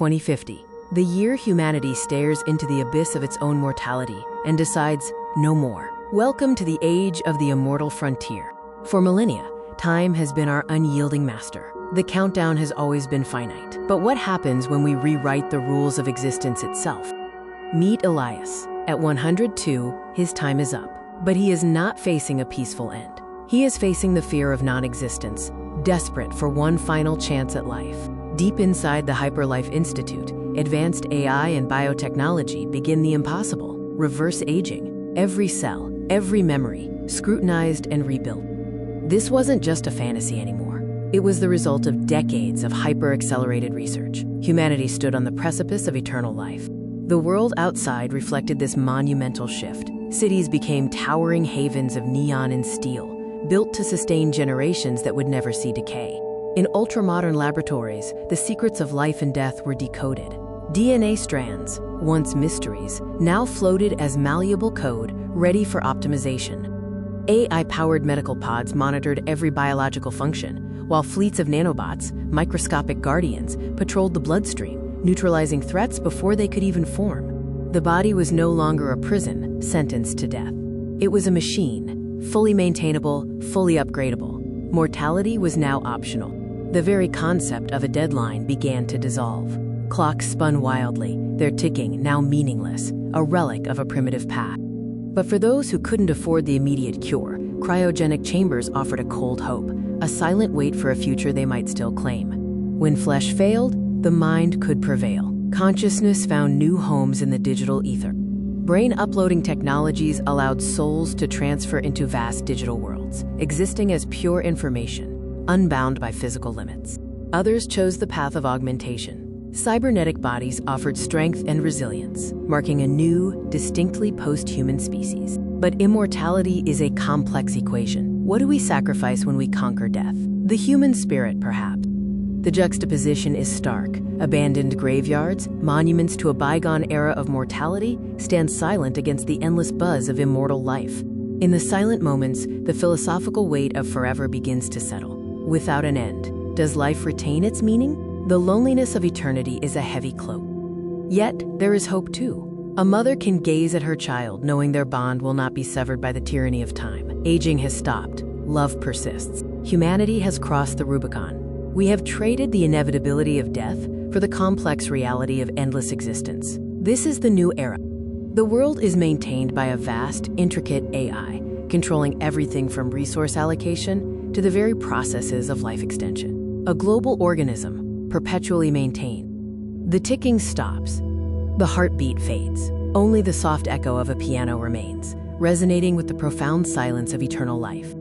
2050, the year humanity stares into the abyss of its own mortality and decides, no more. Welcome to the age of the immortal frontier. For millennia, time has been our unyielding master. The countdown has always been finite. But what happens when we rewrite the rules of existence itself? Meet Elias. At 102, his time is up. But he is not facing a peaceful end. He is facing the fear of non-existence, desperate for one final chance at life. Deep inside the Hyperlife Institute, advanced AI and biotechnology begin the impossible: reverse aging. Every cell, every memory, scrutinized and rebuilt. This wasn't just a fantasy anymore. It was the result of decades of hyper-accelerated research. Humanity stood on the precipice of eternal life. The world outside reflected this monumental shift. Cities became towering havens of neon and steel, built to sustain generations that would never see decay. In ultramodern laboratories, the secrets of life and death were decoded. DNA strands, once mysteries, now floated as malleable code, ready for optimization. AI-powered medical pods monitored every biological function, while fleets of nanobots, microscopic guardians, patrolled the bloodstream, neutralizing threats before they could even form. The body was no longer a prison, sentenced to death. It was a machine, fully maintainable, fully upgradable. Mortality was now optional. The very concept of a deadline began to dissolve. Clocks spun wildly, their ticking now meaningless, a relic of a primitive past. But for those who couldn't afford the immediate cure, cryogenic chambers offered a cold hope, a silent wait for a future they might still claim. When flesh failed, the mind could prevail. Consciousness found new homes in the digital ether. Brain uploading technologies allowed souls to transfer into vast digital worlds, existing as pure information, unbound by physical limits. Others chose the path of augmentation. Cybernetic bodies offered strength and resilience, marking a new, distinctly post-human species. But immortality is a complex equation. What do we sacrifice when we conquer death? The human spirit, perhaps. The juxtaposition is stark. Abandoned graveyards, monuments to a bygone era of mortality, stand silent against the endless buzz of immortal life. In the silent moments, the philosophical weight of forever begins to settle. Without an end, does life retain its meaning? The loneliness of eternity is a heavy cloak. Yet, there is hope too. A mother can gaze at her child knowing their bond will not be severed by the tyranny of time. Aging has stopped. Love persists. Humanity has crossed the Rubicon. We have traded the inevitability of death for the complex reality of endless existence. This is the new era. The world is maintained by a vast, intricate AI, controlling everything from resource allocation to the very processes of life extension. A global organism, perpetually maintained. The ticking stops. The heartbeat fades. Only the soft echo of a piano remains, resonating with the profound silence of eternal life.